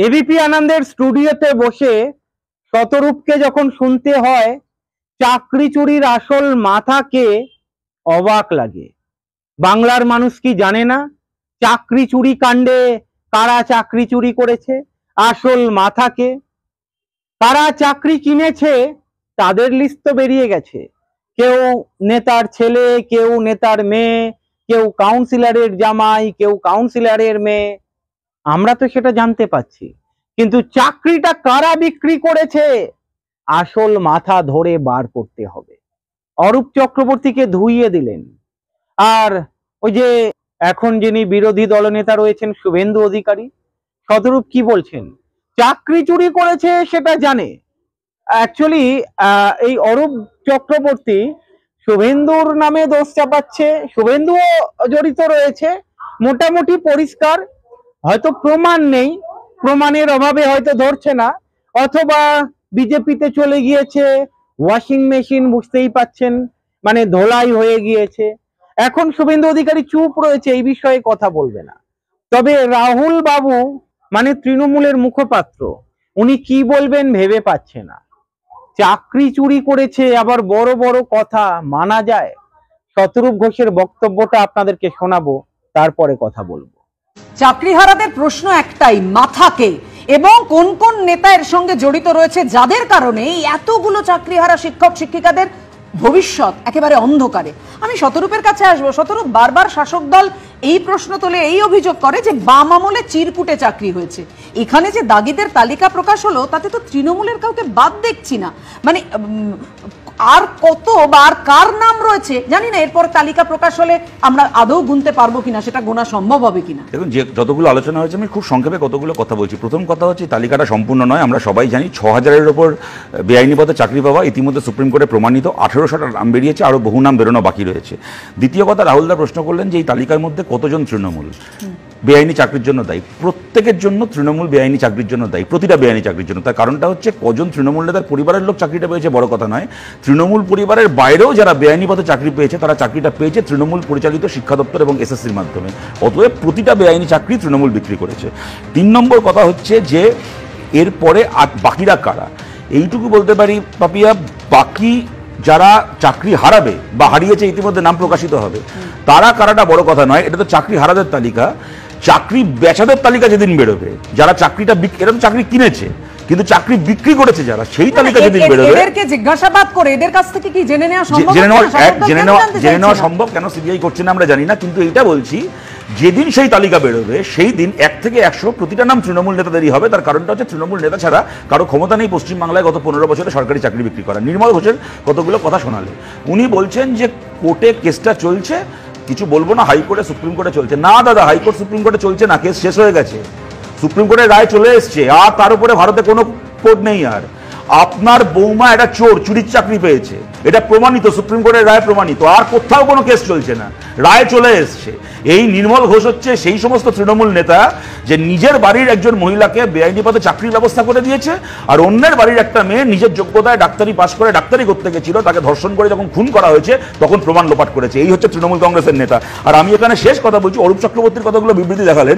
ABP আনন্দের স্টুডিওতে বসে শতরূপকে যখন শুনতে হয় চাকরি চুরির আসল মাথাকে, অবাক লাগে। বাংলার মানুষ কি জানে না চাকরি চুরি কাণ্ডে কারা চাকরি চুরি করেছে? আসল মাথাকে কারা চাকরি কিনেছে তাদের লিস্ট তো বেরিয়ে গেছে। কেউ নেতার ছেলে, কেউ নেতার মেয়ে, কেউ কাউন্সিলরের জামাই, কেউ কাউন্সিলরের মেয়ে। আমরা তো সেটা জানতে পাচ্ছি, কিন্তু চাকরিটা কারা বিক্রি করেছে আসল মাথা ধরে বার করতে হবে। অরূপ চক্রবর্তীকে ধুইয়ে দিলেন। আর ওই যে এখন যিনি বিরোধী দলনেতা রয়েছেন শুভেন্দু অধিকারী, শতরূপ কি বলছেন? চাকরি চুরি করেছে সেটা জানে। অ্যাকচুয়ালি এই অরূপ চক্রবর্তী শুভেন্দুর নামে দোষ চাপাচ্ছে, শুভেন্দুও জড়িত রয়েছে, মোটামুটি পরিষ্কার। হয়তো প্রমাণ নেই, প্রমাণের অভাবে হয়তো ধরছে না, অথবা বিজেপিতে চলে গিয়েছে, ওয়াশিং মেশিন বুঝতেই পাচ্ছেন, মানে ধোলাই হয়ে গিয়েছে। এখন শুভেন্দু অধিকারী চুপ রয়েছে, এই বিষয়ে কথা বলবে না। তবে রাহুল বাবু মানে তৃণমূলের মুখপাত্র, উনি কি বলবেন ভেবে পাচ্ছে না। চাকরি চুরি করেছে আবার বড় বড় কথা মানা যায়? শতরূপ ঘোষের বক্তব্যটা আপনাদেরকে শোনাবো, তারপরে কথা বলবো। চাকরিহারাদের প্রশ্ন একটাই, মাথাকে, এবং কোন কোন নেতা এর সঙ্গে জড়িত রয়েছে যাদের কারণে এতগুলো চাকরিহারা শিক্ষক শিক্ষিকাদের ভবিষ্যৎ একেবারে অন্ধকারে। আমি শতরূপের কাছে আসবো। শতরূপ, বারবার শাসক দল এই প্রশ্ন তোলে, এই অভিযোগ করে যে বাম আমলে চিরকুটে চাকরি হয়েছে। এখানে যে দাগিদের তালিকা প্রকাশ হলো তাতে তো তৃণমূলের কাউকে বাদ দেখছি না। মানে আর কত বা আর কার নাম রয়েছে জানি না, এরপর তালিকা প্রকাশ হলে আমরা আদৌ গুনতে পারবো কিনা, সেটা গোনা সম্ভব হবে কিনা। দেখুন, যে যতগুলো আলোচনা হয়েছে আমি খুব সংক্ষেপে কতগুলো কথা বলছি। প্রথম কথা হচ্ছে, তালিকাটা সম্পূর্ণ নয়। আমরা সবাই জানি ৬,০০০-এর ওপর বেআইনি পদে চাকরি পাওয়া ইতিমধ্যে সুপ্রিম কোর্টে প্রমাণিত। ১৮০০টা নাম বেরিয়েছে, আরও বহু নাম বেরোনো বাকি রয়েছে। দ্বিতীয় কথা, রাহুলদা প্রশ্ন করলেন যে এই তালিকার মধ্যে কতজন তৃণমূল বেআইনি চাকরির জন্য দায়ী। প্রত্যেকের জন্য তৃণমূল বেআইনি চাকরির জন্য দায়ী, প্রতিটা বেআইনি চাকরির জন্য। তার কারণটা হচ্ছে, কজন তৃণমূল নেতার পরিবারের লোক চাকরিটা পেয়েছে বড় কথা নয়, তৃণমূল পরিবারের বাইরেও যারা বেআইনি পদে চাকরি পেয়েছে তারা চাকরিটা পেয়েছে তৃণমূল পরিচালিত শিক্ষা দপ্তর এবং এসএসসির মাধ্যমে। অতএব প্রতিটা বেআইনি চাকরি তৃণমূল বিক্রি করেছে। ৩ নম্বর কথা হচ্ছে যে এরপরে বাকিরা কারা, এইটুকু বলতে পারি পাপিয়া, বাকি যারা চাকরি হারাবে বা হারিয়েছে ইতিমধ্যে নাম প্রকাশিত হবে, তারা কারাটা বড় কথা নয়। এটা তো চাকরি হারাদের তালিকা। চাকরি বেচাদের তালিকা যেদিন বেরোবে, যারা চাকরিটা এরা তো চাকরি কিনেছে কিন্তু চাকরি বিক্রি করেছে যারা, সেই তালিকা যেদিন বেরোবে, এদেরকে জিজ্ঞাসাবাদ করে এদের কাছ থেকে কি জেনে নেওয়া সম্ভব? জেনে নেওয়া সম্ভব। কেন সিবিআই করছে না আমরা জানি না, কিন্তু এইটা বলছি, যেদিন সেই তালিকা বেরোবে সেই দিন ১ থেকে ১০০ প্রতিটা নাম তৃণমূল নেতাদেরই হবে। তার কারণটা হচ্ছে, তৃণমূল নেতা ছাড়া কারো ক্ষমতা নেই পশ্চিমবাংলায় গত ১৫ বছরে সরকারি চাকরি বিক্রি করা। নির্মল ঘোষের কতগুলো কথা শোনালে, উনি বলছেন যে কোর্টে কেসটা চলছে, কিছু বলবো না, হাইকোর্টে সুপ্রিম কোর্টে চলছে। না দাদা, হাইকোর্ট সুপ্রিম কোর্টে চলছে না, কেস শেষ হয়ে গেছে, সুপ্রিম কোর্টের রায় চলে এসছে, আর তার উপরে ভারতে কোনো কোর্ট নেই। আর আপনার বৌমা একটা চোর, চুরির চাকরি পেয়েছে, এটা প্রমাণিত, সুপ্রিম কোর্টের রায় প্রমাণিত, আর কোথাও কোনো কেস চলছে না, রায় চলে এসছে। এই নির্মল ঘোষ হচ্ছে সেই সমস্ত তৃণমূল নেতা যে নিজের বাড়ির একজন মহিলাকে বেআইনি পদে চাকরির ব্যবস্থা করে দিয়েছে, আর অন্যের বাড়ির একটা মেয়ে নিজের যোগ্যতায় ডাক্তারি পাশ করে ডাক্তারি করতে গেছিল, তাকে ধর্ষণ করে যখন খুন করা হয়েছে তখন প্রমাণ লোপাট করেছে। এই হচ্ছে তৃণমূল কংগ্রেসের নেতা। আর আমি এখানে শেষ কথা বলছি, অরূপ চক্রবর্তীর কতগুলো বিবৃতি দেখালেন,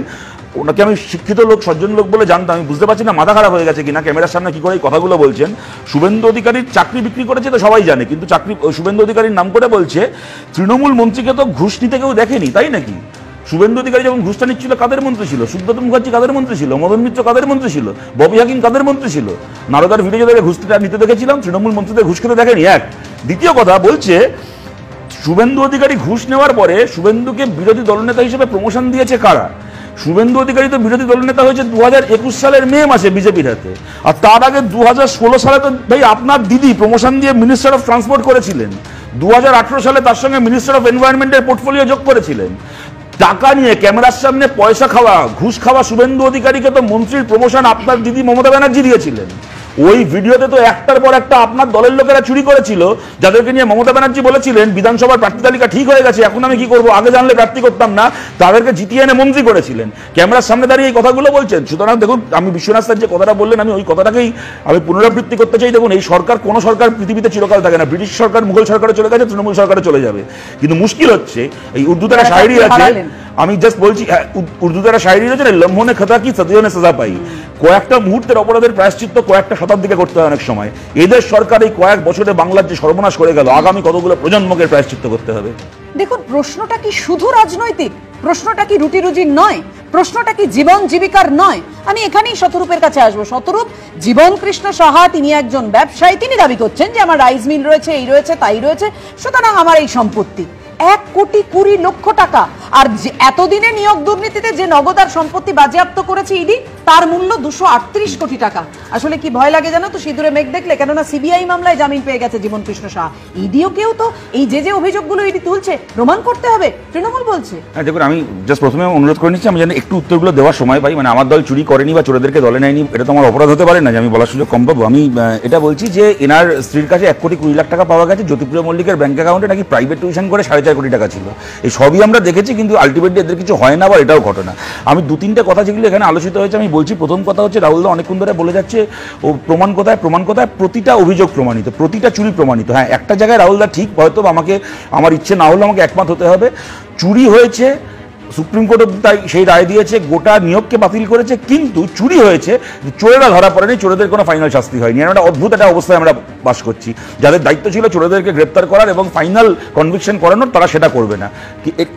ওনাকে আমি শিক্ষিত লোক, সজ্জন লোক বলে জানতাম, আমি বুঝতে পারছি না মাথা খারাপ হয়ে গেছে কিনা, ক্যামেরার সামনে কি করে এই কথাগুলো বলছেন। শুভেন্দু অধিকারীর চাকরি বিক্রি করেছে তো সবাই জানে, কিন্তু শুভেন্দু অধিকারীর নাম করে বলছে তৃণমূল মন্ত্রীকে তো ঘুষ নিতে কেউ দেখেনি, তাই নাকি? শুভেন্দু অধিকারী যখন ঘুষটা নিচ্ছিল কাদের মন্ত্রী ছিল? সুব্রত মুখার্জি কাদের মন্ত্রী ছিল? মদন মিত্র কাদের মন্ত্রী ছিল? ববি হাকিম কাদের মন্ত্রী ছিল? নারদার ভিডিও যাদেরকে ঘুষটা নিতে দেখেছিলাম, তৃণমূল মন্ত্রীদের ঘুষ খেতে দেখেনি। এক। দ্বিতীয় কথা বলছে, শুভেন্দু অধিকারী ঘুষ নেওয়ার পরে শুভেন্দুকে বিরোধী দলনেতা হিসেবে প্রমোশন দিয়েছে কারা? শুভেন্দু অধিকারী তো বিরোধী দলনেতা হয়েছে 2021 সালের মে মাসে বিজেপির হাতে, আর তার আগে 2016 সালে তো ভাই আপনার দিদি প্রমোশন দিয়ে মিনিস্টার অফ ট্রান্সপোর্ট করেছিলেন। 2018 সালে তার সঙ্গে মিনিস্টার অফ এনভায়রনমেন্টের পোর্টফোলিও যোগ করেছিলেন। টাকা নিয়ে ক্যামেরার সামনে পয়সা খাওয়া, ঘুষ খাওয়া শুভেন্দু অধিকারীকে তো মন্ত্রীর প্রমোশন আপনার দিদি মমতা ব্যানার্জি দিয়েছিলেন। ওই ভিডিওতে তো একটার পর একটা আপনার দলের লোকেরা চুরি করেছিল, যাদেরকে নিয়ে মমতা ব্যানার্জি বলেছিলেন বিধানসভার প্রার্থী তালিকা ঠিক হয়ে গেছে, এখন আমি কি করবো, আগে জানলে প্রার্থী করতাম না, তাদেরকে জিতিয়ে এনে মন্ত্রী করেছিলেন। ক্যামেরার সামনে দাঁড়িয়ে এই কথাগুলো বলছেন। সুতরাং দেখুন, আমি বিশ্বনাথ স্যার যে কথাটা বললেন, আমি ওই কথাটাকেই আমি পুনরাবৃত্তি করতে চাই। দেখুন, এই সরকার, কোনো সরকার পৃথিবীতে চিরকাল থাকে না। ব্রিটিশ সরকার মুঘল সরকারে চলে গেছে, তৃণমূল সরকারে চলে যাবে, কিন্তু মুশকিল হচ্ছে, এই উর্দুতে একটা শায়রি আছে, আমি জাস্ট বলছি, উর্দুতে একটা শায়রি রয়েছে না, লম্হনে খতা কি সদিয়নে সাজা পাই। কয়েকটা মুহূর্তের অপরাধের প্রায়শ্চিত্ত কয়েকটা শতাব্দীকে করতে হয় অনেক সময়। এদের সরকার এই কয়েক বছরে বাংলার যে সর্বনাশ করে গেল, আগামী কতগুলো প্রজন্মকে প্রায়শ্চিত্ত করতে হবে। দেখুন, প্রশ্নটা কি শুধু রাজনৈতিক? প্রশ্নটা কি রুটি রুজির নয়? প্রশ্নটা কি জীবন জীবিকার নয়? আমি এখানেই শতরূপের কাছে আসবো। শতরূপ, জীবন কৃষ্ণ সাহা তিনি একজন ব্যবসায়ী, তিনি দাবি করছেন যে আমার রাইস মিল রয়েছে, এই রয়েছে, তাই রয়েছে, সুতরাং আমার এই সম্পত্তি 1,20,00,000 টাকা। আর এতদিনে নিয়োগ দুর্নীতিতে যে নগদ আর সম্পত্তি বাজেয়াপ্ত করেছে ইডি, তার মূল্য 238 কোটি টাকা। আসলে কি ভয় লাগে জানো তো সিঁদুরে মেঘ দেখলে? কেননা সিবিআই মামলায় জামিন পেয়ে গেছে জীবন কৃষ্ণ সাহা। ইডিও কেউ তো এই যে অভিযোগগুলো ইডি তুলছে প্রমাণ করতে হবে, তৃণমূল বলছে। হ্যাঁ দেখুন, আমি জাস্ট প্রথমে অনুরোধ করে নিচ্ছি, আমি যেন একটু উত্তরগুলো দেওয়ার সময় পাই। মানে আমার দল চুরি করেনি বা চোরেদেরকে দলে নেয়নি, এটা তো আমার অপরাধ হতে পারে না যে আমি বলার সুযোগ কম পাবো। আমি এটা বলছি যে এনার স্ত্রীর কাছে 1,20,00,000 টাকা পাওয়া গেছে। জ্যোতিপ্রিয় মল্লিকের ব্যাংক অ্যাকাউন্টে নাকি প্রাইভেট টিউশন করে 4.5 কোটি টাকা ছিল। এই সবই আমরা দেখেছি, কিন্তু আলটিমেটলি এদের কিছু হয় না, বা এটাও ঘটনা। আমি 2-3টে কথা যেগুলো এখানে আলোচিত হয়েছে আমি বলছি। প্রথম কথা হচ্ছে, রাহুলদা অনেকক্ষণ ধরে বলে যাচ্ছে ও প্রমাণ কোথায় প্রমাণ কোথায়, প্রতিটা অভিযোগ প্রমাণিত, প্রতিটা চুরি প্রমাণিত। হ্যাঁ, একটা জায়গায় রাহুলদা ঠিক, হয়তো আমাকে, আমার ইচ্ছে না হলেও আমাকে একমত হতে হবে, চুরি হয়েছে, সুপ্রিম কোর্ট তাই সেই রায় দিয়েছে, গোটা নিয়োগকে বাতিল করেছে, কিন্তু চুরি হয়েছে, চোরেরা ধরা পড়েনি, চোরেদের কোনো ফাইনাল শাস্তি হয়নি। একটা অদ্ভুত একটা অবস্থায় আমরা বাস করছি। যাদের দায়িত্ব ছিল চোরেদেরকে গ্রেপ্তার করার এবং ফাইনাল কনভিকশন করানোর, তারা সেটা করবে না।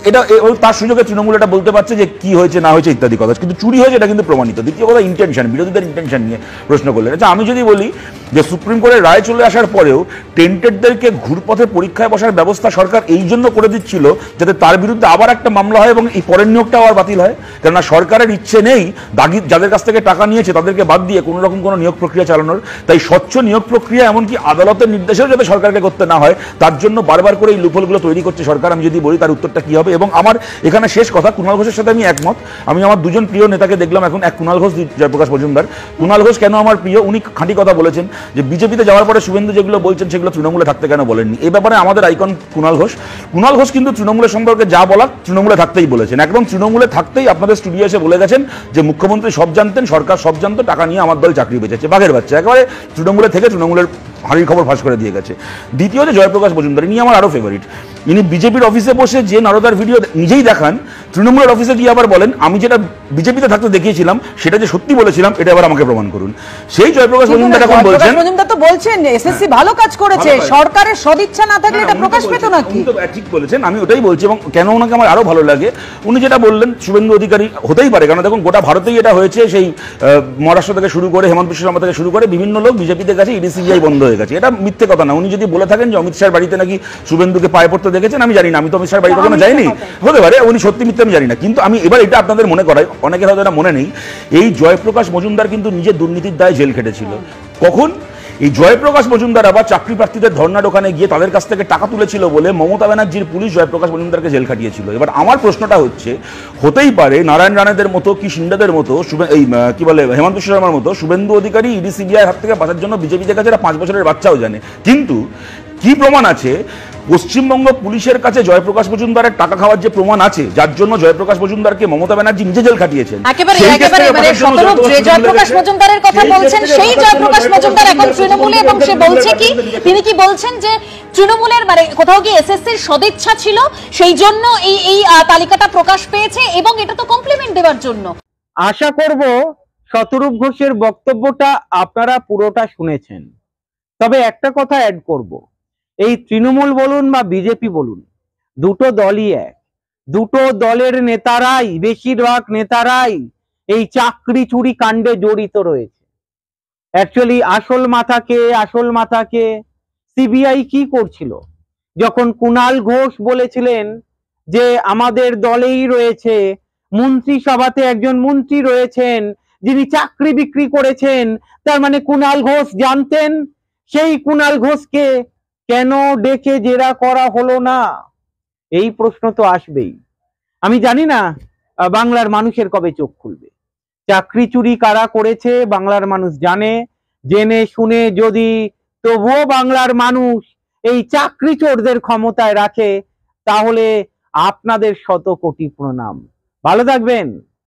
এটা তার সুযোগে তৃণমূল এটা বলতে পারছে যে কি হয়েছে না হয়েছে ইত্যাদি কথা, কিন্তু চুরি হয়েছে এটা কিন্তু প্রমাণিত। দ্বিতীয় কথা, ইন্টেনশন, বিরোধীদের ইন্টেনশন নিয়ে প্রশ্ন করলেন। আচ্ছা, আমি যদি বলি যে সুপ্রিম কোর্টের রায় চলে আসার পরেও টেন্টেডদেরকে ঘুরপথে পরীক্ষায় বসার ব্যবস্থা সরকার এই জন্য করে দিচ্ছিল যাতে তার বিরুদ্ধে আবার একটা মামলা হয় এবং এই পরের নিয়োগটাও আবার বাতিল হয়। কেননা সরকারের ইচ্ছে নেই দাগি যাদের কাছ থেকে টাকা নিয়েছে তাদেরকে বাদ দিয়ে কোনো রকম কোনো নিয়োগ প্রক্রিয়া চালানোর। তাই স্বচ্ছ নিয়োগ প্রক্রিয়া এমনকি আদালতের নির্দেশেও যাতে সরকারকে করতে না হয়, তার জন্য বারবার করে এই লুপহোলগুলো তৈরি করছে সরকার। আমি যদি বলি তার উত্তরটা কি হবে, এবং আমার এখানে শেষ কথা, কুণাল ঘোষের সাথে আমি একমত। আমি আমার দুজন প্রিয় নেতাকে দেখলাম এখন, এক কুণাল ঘোষ, জয়প্রকাশ মজুমদার। কুণাল ঘোষ কেন আমার প্রিয়, উনি খাঁটি কথা বলেছেন যে বিজেপিতে যাওয়ার পরে শুভেন্দু যেগুলো বলছেন সেগুলো তৃণমূলে থাকতে কেন বলেননি। এই ব্যাপারে আমাদের আইকন কুণাল ঘোষ। কুণাল ঘোষ কিন্তু তৃণমূলের সম্পর্কে যা বলার তৃণমূলে থাকতেই বলেছেন, একদম তৃণমূলে থাকতেই আপনাদের স্টুডিও এসে বলে গেছেন যে মুখ্যমন্ত্রী সব জানতেন, সরকার সব জানতো, টাকা নিয়ে আমার দল চাকরি বেঁচেছে, বাঘের বাচ্চা। একেবারে তৃণমূলে থেকে তৃণমূলের হাড়ির খবর ফাঁস করে দিয়ে গেছে। দ্বিতীয় যে জয়প্রকাশ মজুমদার, ইনি আমার আরো ফেভারিট। ইনি বিজেপির অফিসে বসে যে নারদার ভিডিও নিজেই দেখান, তৃণমূলের অফিসে গিয়ে আবার বলেন আমি যেটা বিজেপিতে থাকতে দেখিয়েছিলাম সেটা যে সত্যি বলেছিলাম, এটা আবার আমাকে প্রমাণ করুন। সেই জয়প্রকাশ মজুমদার এখন বলছেন, মজুমদার তো বলছেন এসএসসি ভালো কাজ করেছে, সরকারের সদিচ্ছা না থাকলে এটা প্রকাশ পেত নাকি? ঠিক বলেছেন, আমি ওটাই বলছি। এবং কেন ওনাকে আমার আরো ভালো লাগে, উনি যেটা বললেন শুভেন্দু অধিকারী হতেই পারে, কারণ দেখুন গোটা ভারতেই এটা হয়েছে, সেই মহারাষ্ট্র থেকে শুরু করে হেমন্ত বিশ্ব শর্মা থেকে শুরু করে বিভিন্ন লোক বিজেপিতে গেছে, ইডি সিবিআই বন্ধ হয়ে গেছে। এটা মিথ্যে কথা না। উনি যদি বলে থাকেন যে অমিত শাহের বাড়িতে নাকি শুভেন্দুকে পায়ে পড়তে দেখেছেন, আমি জানি না, আমি তো অমিত শাহের বাড়িতে কখনো যাইনি, হতে পারে উনি সত্যি মিথ্যে আমি জানি না। কিন্তু আমি এবার এটা আপনাদের মনে করাই, অনেকের হয়তো এটা মনে নেই, এই জয়প্রকাশ মজুমদার কিন্তু নিজের দুর্নীতির দায়ে জেল খেটেছিল। কখন? এই জয়প্রকাশ মজুমদার আবার চাকরি প্রার্থীদের ধর্নার ওখানে গিয়ে তাদের কাছ থেকে টাকা তুলেছিল বলে মমতা ব্যানার্জির পুলিশ জয়প্রকাশ মজুমদারকে জেল খাটিয়েছিল। এবার আমার প্রশ্নটা হচ্ছে, হতেই পারে নারায়ণ রাণেদের মতো কি সিন্ডাদের মতো এই কি বলে হেমন্ত বিশ্ব শর্মার মতো শুভেন্দু অধিকারী ইডি সিবিআই হাত থেকে বাঁচার জন্য বিজেপিতে কাছে 5 বছরের বাচ্চাও জানে, কিন্তু কি প্রমাণ আছে পশ্চিমবঙ্গ পুলিশের কাছে জয়প্রকাশ মজুমদারের টাকা খাওয়ার যে প্রমাণ আছে, যার জন্য জয়প্রকাশ মজুমদারকে মমতা ব্যানার্জি নিজে জেল খাটিয়েছেন? একেবারে মানে শতরূপ যে জয়প্রকাশ মজুমদারের কথা বলছেন, সেই জয়প্রকাশ মজুমদার এখন তৃণমূলে, এবং সে বলছে কি, তিনি কি বলছেন যে তৃণমূলের মানে কোথাও গিয়ে এসএসসির সদিচ্ছা ছিল, সেই জন্য এই তালিকাটা প্রকাশ পেয়েছে, এবং এটা তো কমপ্লিমেন্ট দেওয়ার জন্য। আশা করব শতরূপ ঘোষের বক্তব্যটা আপনারা পুরোটা শুনেছেন। তবে একটা কথা অ্যাড করব, এই তৃণমূল বলুন বা বিজেপি বলুন, দুটো দলই এক। দুটো দলের নেতারাই, বেশিরভাগ নেতারাই এই চাকরি চুরি কাণ্ডে জড়িত রয়েছে। অ্যাকচুয়ালি আসল মাথাকে সিবিআই কি করছিল? যখন কুণাল ঘোষ বলেছিলেন যে আমাদের দলেই রয়েছে, মন্ত্রিসভাতে একজন মন্ত্রী রয়েছেন যিনি চাকরি বিক্রি করেছেন, তার মানে কুণাল ঘোষ জানতেন। সেই কুণাল ঘোষকে কেন ডেকে জেরা করা হলো না? এই প্রশ্ন তো আসবেই। আমি জানি না বাংলার মানুষের কবে চোখ খুলবে। চাকরি চুরি কারা করেছে বাংলার মানুষ জানে, জেনে শুনে যদি তবুও বাংলার মানুষ এই চাকরি চোরদের ক্ষমতায় রাখে, তাহলে আপনাদের শত কোটি প্রণাম। ভালো থাকবেন।